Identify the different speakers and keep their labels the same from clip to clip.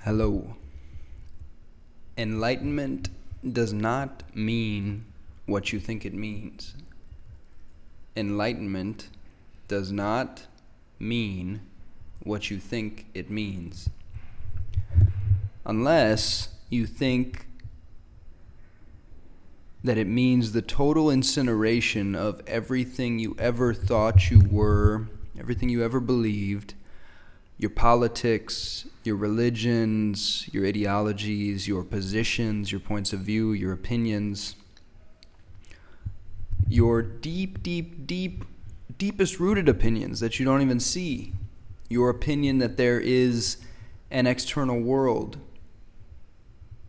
Speaker 1: Hello. Enlightenment does not mean what you think it means. Enlightenment does not mean what you think it means. Unless you think that it means the total incineration of everything you ever thought you were, everything you ever believed, your politics, your religions, your ideologies, your positions, your points of view, your opinions, your deepest rooted opinions that you don't even see, your opinion that there is an external world,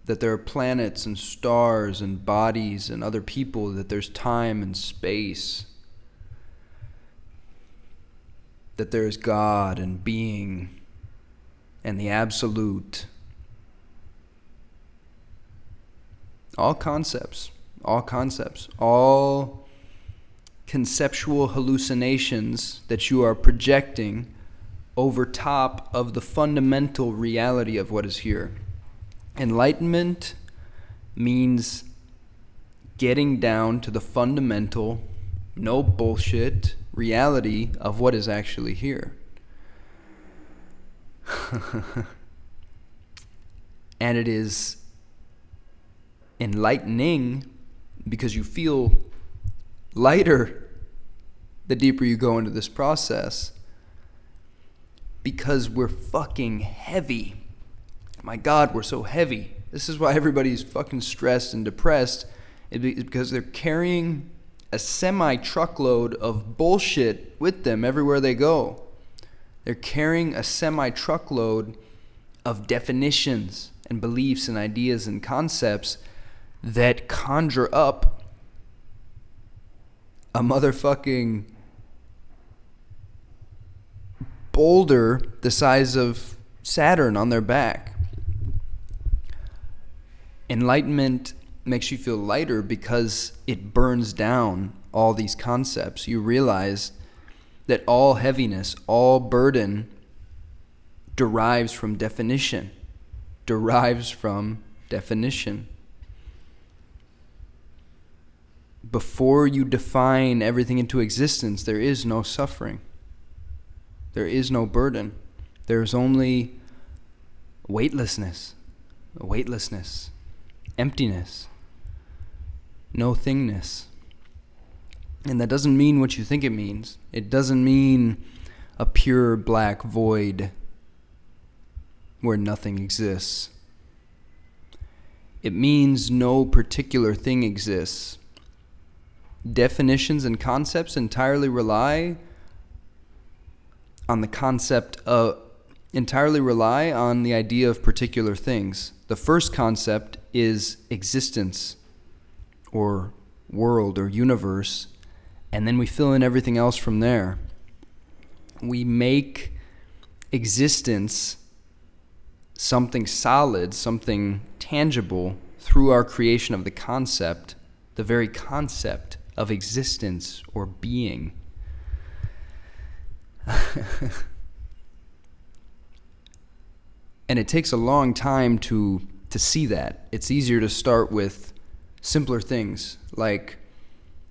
Speaker 1: that there are planets and stars and bodies and other people, that there's time and space, that there is God and being and the absolute. All concepts, all conceptual hallucinations that you are projecting over top of the fundamental reality of what is here. Enlightenment means getting down to the fundamental, no bullshit reality of what is actually here. And it is enlightening because you feel lighter the deeper you go into this process, because we're fucking heavy. My God, we're so heavy. This is why everybody's fucking stressed and depressed. It's because they're carrying a semi-truckload of bullshit with them everywhere they go. They're carrying a semi-truckload of definitions and beliefs and ideas and concepts that conjure up a motherfucking boulder the size of Saturn on their back. Enlightenment makes you feel lighter because it burns down all these concepts. You realize that all heaviness, all burden derives from definition. Before you define everything into existence, there is no suffering. There is no burden. There is only weightlessness, emptiness, no thingness. And that doesn't mean what you think it means. It doesn't mean a pure black void where nothing exists. It means no particular thing exists. Definitions and concepts entirely rely on the idea of particular things. The first concept is existence or world or universe, and then we fill in everything else from there. We make existence something solid, something tangible through our creation of the concept, the very concept of existence or being. And it takes a long time to see that. It's easier to start with simpler things like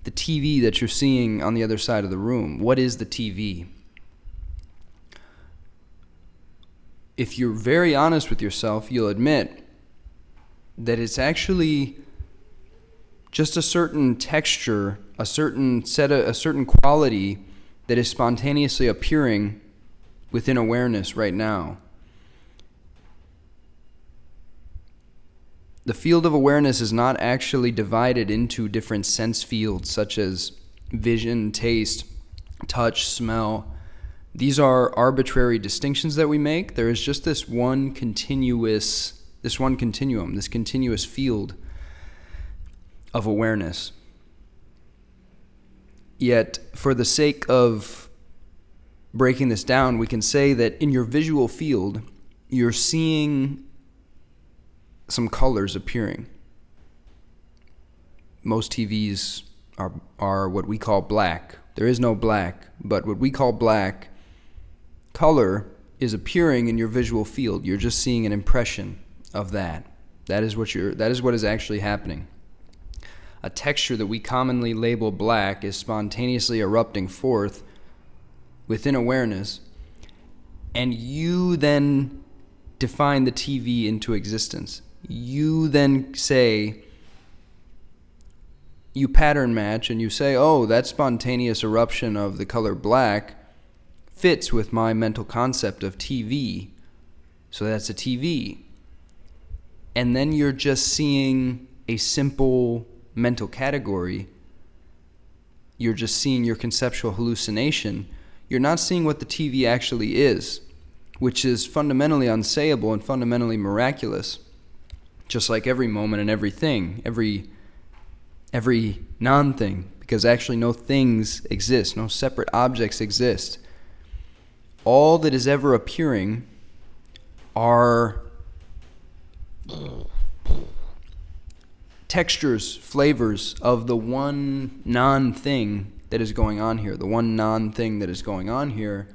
Speaker 1: the TV that you're seeing on the other side of the room. What is the TV? If you're very honest with yourself, you'll admit that it's actually just a certain texture, a certain quality that is spontaneously appearing within awareness right now. The field of awareness is not actually divided into different sense fields such as vision, taste, touch, smell. These are arbitrary distinctions that we make. There is just this one continuum, this continuous field of awareness. Yet, for the sake of breaking this down, we can say that in your visual field, you're seeing some colors appearing. Most TVs are what we call black. There is no black, but what we call black color is appearing in your visual field. You're just seeing an impression of that. That is what is actually happening. A texture that we commonly label black is spontaneously erupting forth within awareness, and you then define the TV into existence. You then say, you pattern match, and you say, oh, that spontaneous eruption of the color black fits with my mental concept of TV, so that's a TV. And then you're just seeing a simple mental category. You're just seeing your conceptual hallucination. You're not seeing what the TV actually is, which is fundamentally unsayable and fundamentally miraculous, just like every moment and everything, every non-thing, because actually no things exist, no separate objects exist. All that is ever appearing are textures, flavors of the one non-thing that is going on here, the one non-thing that is going on here,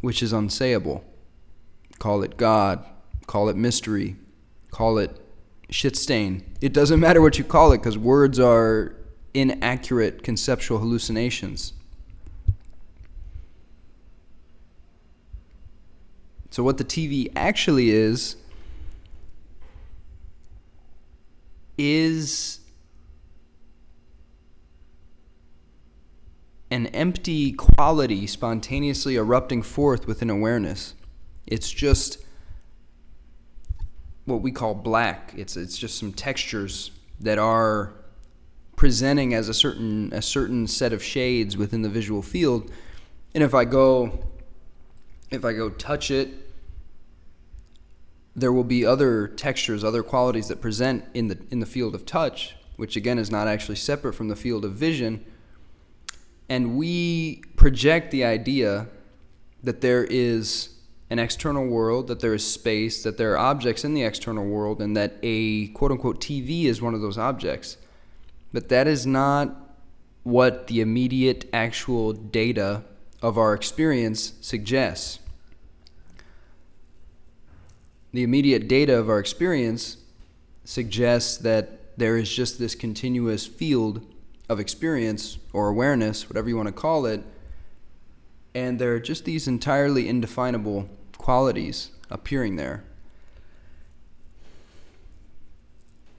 Speaker 1: which is unsayable. Call it God, call it mystery, call it shit stain. It doesn't matter what you call it, because words are inaccurate conceptual hallucinations. So what the TV actually is an empty quality spontaneously erupting forth within awareness. It's just what we call black. It's just some textures that are presenting as a certain set of shades within the visual field. And if I go touch it, there will be other textures, other qualities that present in the field of touch, which again is not actually separate from the field of vision. And we project the idea that there is an external world, that there is space, that there are objects in the external world, and that a quote-unquote TV is one of those objects. But that is not what the immediate actual data of our experience suggests. The immediate data of our experience suggests that there is just this continuous field of experience or awareness, whatever you want to call it, and there are just these entirely indefinable qualities appearing there.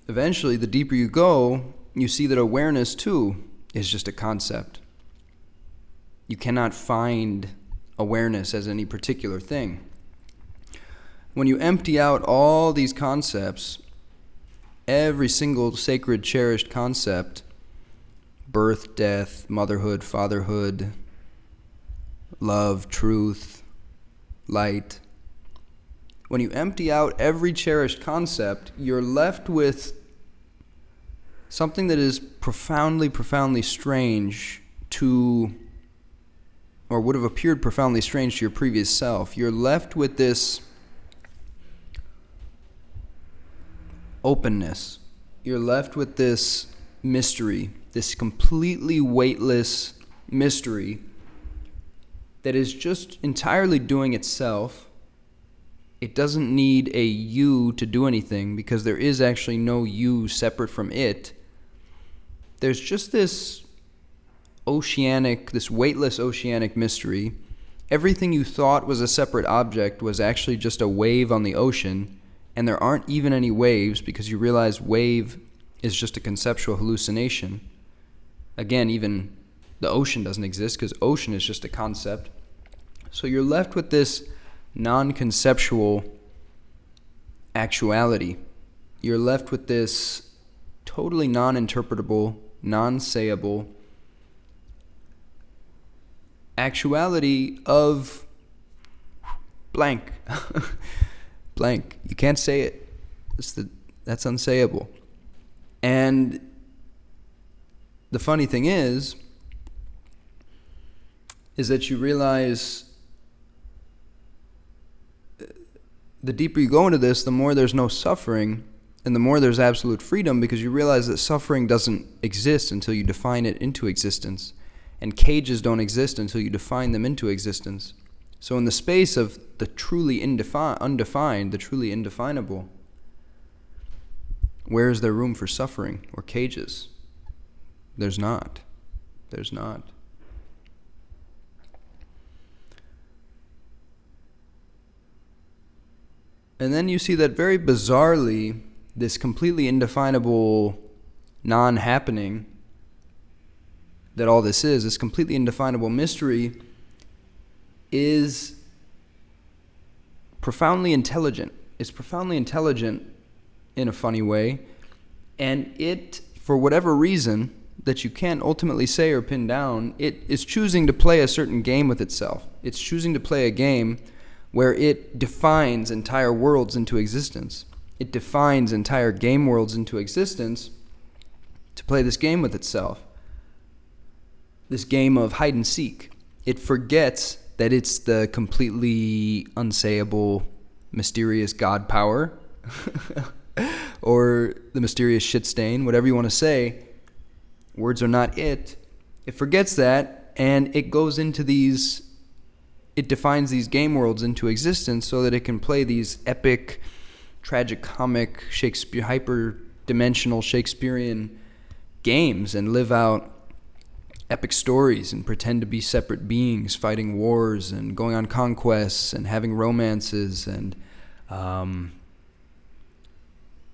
Speaker 1: Eventually, the deeper you go, you see that awareness too is just a concept. You cannot find awareness as any particular thing. When you empty out all these concepts, every single sacred, cherished concept, birth, death, motherhood, fatherhood, love, truth, light. When you empty out every cherished concept, you're left with something that is profoundly, profoundly strange to, or would have appeared profoundly strange to your previous self. You're left with this openness. You're left with this mystery, this completely weightless mystery that is just entirely doing itself. It doesn't need a you to do anything, because there is actually no you separate from it. There's just this weightless oceanic mystery. Everything you thought was a separate object was actually just a wave on the ocean, and there aren't even any waves, because you realize wave is just a conceptual hallucination. Again, even the ocean doesn't exist, because ocean is just a concept. So you're left with this non-conceptual actuality. You're left with this totally non-interpretable, non-sayable actuality of blank. Blank. You can't say it. That's unsayable. And the funny thing is that you realize the deeper you go into this, the more there's no suffering, and the more there's absolute freedom, because you realize that suffering doesn't exist until you define it into existence, and cages don't exist until you define them into existence. So in the space of the truly undefined, the truly indefinable, where is there room for suffering or cages? There's not. There's not. And then you see that very bizarrely, this completely indefinable non-happening that all this is, this completely indefinable mystery, is profoundly intelligent. It's profoundly intelligent in a funny way, and it, for whatever reason that you can't ultimately say or pin down, it is choosing to play a certain game with itself. It's choosing to play a game where it defines entire worlds into existence. It defines entire game worlds into existence to play this game with itself. This game of hide and seek. It forgets that it's the completely unsayable, mysterious God power or the mysterious shit stain, whatever you want to say. Words are not it. It forgets that, and it goes into these, it defines these game worlds into existence so that it can play these epic, tragicomic, Shakespeare, hyper-dimensional Shakespearean games and live out epic stories and pretend to be separate beings fighting wars and going on conquests and having romances and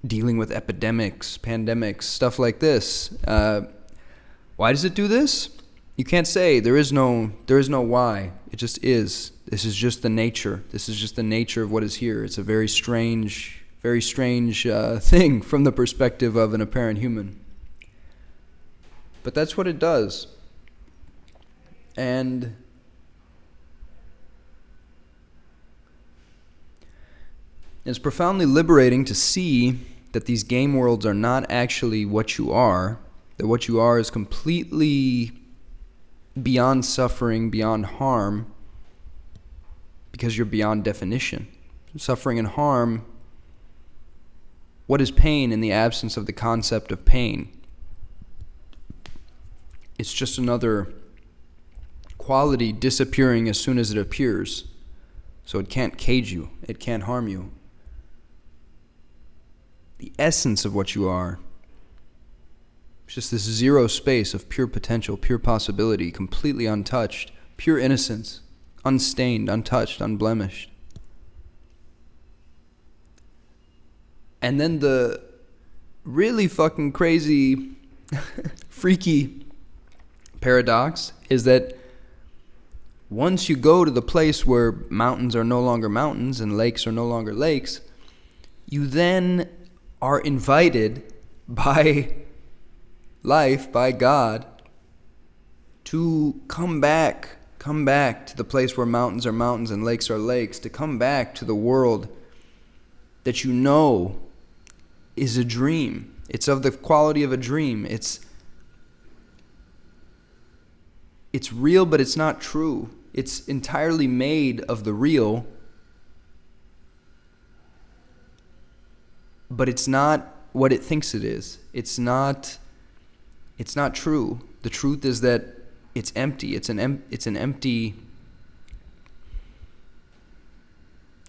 Speaker 1: dealing with epidemics, pandemics, stuff like this. Why does it do this? You can't say. There is no why. It just is. This is just the nature. This is just the nature of what is here. It's a very strange thing from the perspective of an apparent human. But that's what it does. And it's profoundly liberating to see that these game worlds are not actually what you are, that what you are is completely beyond suffering, beyond harm, because you're beyond definition. Suffering and harm, what is pain in the absence of the concept of pain? It's just another quality disappearing as soon as it appears. So it can't cage you. It can't harm you. The essence of what you are is just this zero space of pure potential, pure possibility, completely untouched, pure innocence, unstained, untouched, unblemished. And then the really fucking crazy, freaky paradox is that once you go to the place where mountains are no longer mountains and lakes are no longer lakes, you then are invited by life, by God, to come back to the place where mountains are mountains and lakes are lakes, to come back to the world that you know is a dream. It's of the quality of a dream. It's real, but it's not true. It's entirely made of the real, but it's not what it thinks it is. It's not true. The truth is that it's empty. It's an empty,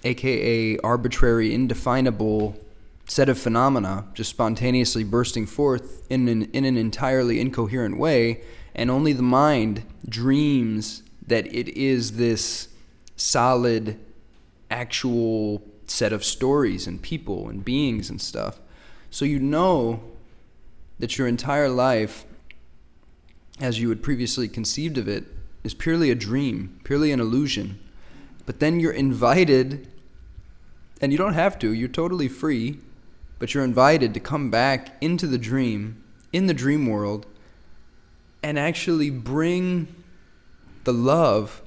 Speaker 1: aka arbitrary, indefinable set of phenomena just spontaneously bursting forth in an entirely incoherent way, and only the mind dreams that it is this solid, actual set of stories and people and beings and stuff. So you know that your entire life, as you had previously conceived of it, is purely a dream, purely an illusion. But then you're invited, and you don't have to, you're totally free, but you're invited to come back into the dream, in the dream world, and actually bring the love,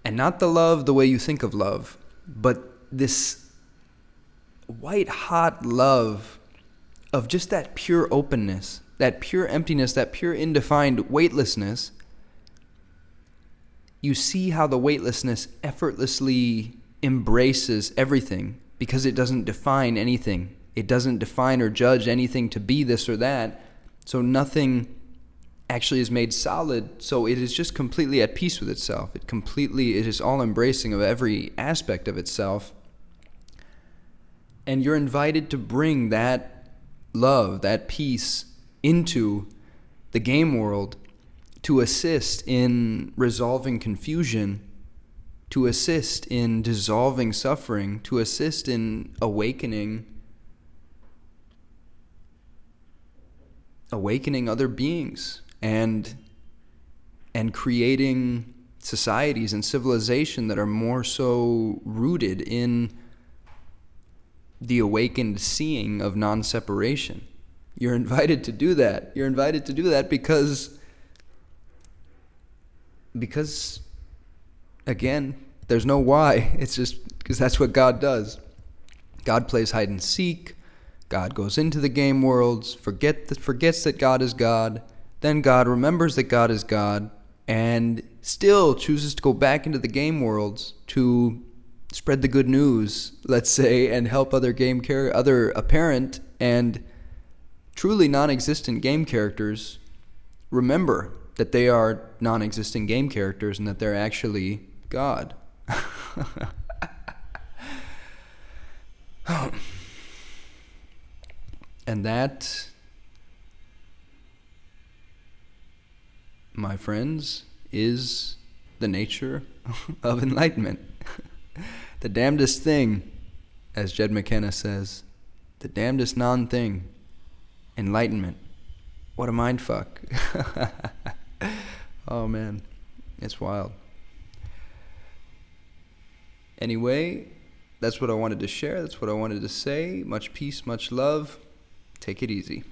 Speaker 1: and not the love the way you think of love, but this white-hot love of just that pure openness, that pure emptiness, that pure indefined weightlessness. You see how the weightlessness effortlessly embraces everything because it doesn't define anything. It doesn't define or judge anything to be this or that. So nothing actually is made solid, so it is just completely at peace with itself. It is all embracing of every aspect of itself. And you're invited to bring that love, that peace into the game world, to assist in resolving confusion, to assist in dissolving suffering, to assist in awakening other beings, and creating societies and civilization that are more so rooted in the awakened seeing of non-separation. You're invited to do that. You're invited to do that because again, there's no why. It's just because that's what God does. God plays hide and seek. God goes into the game worlds, forgets that God is God. Then God remembers that God is God, and still chooses to go back into the game worlds to spread the good news, let's say, and help other apparent and truly non-existent game characters remember that they are non-existent game characters and that they're actually God. And that, my friends, is the nature of enlightenment. The damnedest thing, as Jed McKenna says, the damnedest non-thing, enlightenment. What a mind fuck. Oh man, it's wild. Anyway, that's what I wanted to share. That's what I wanted to say. Much peace, much love. Take it easy.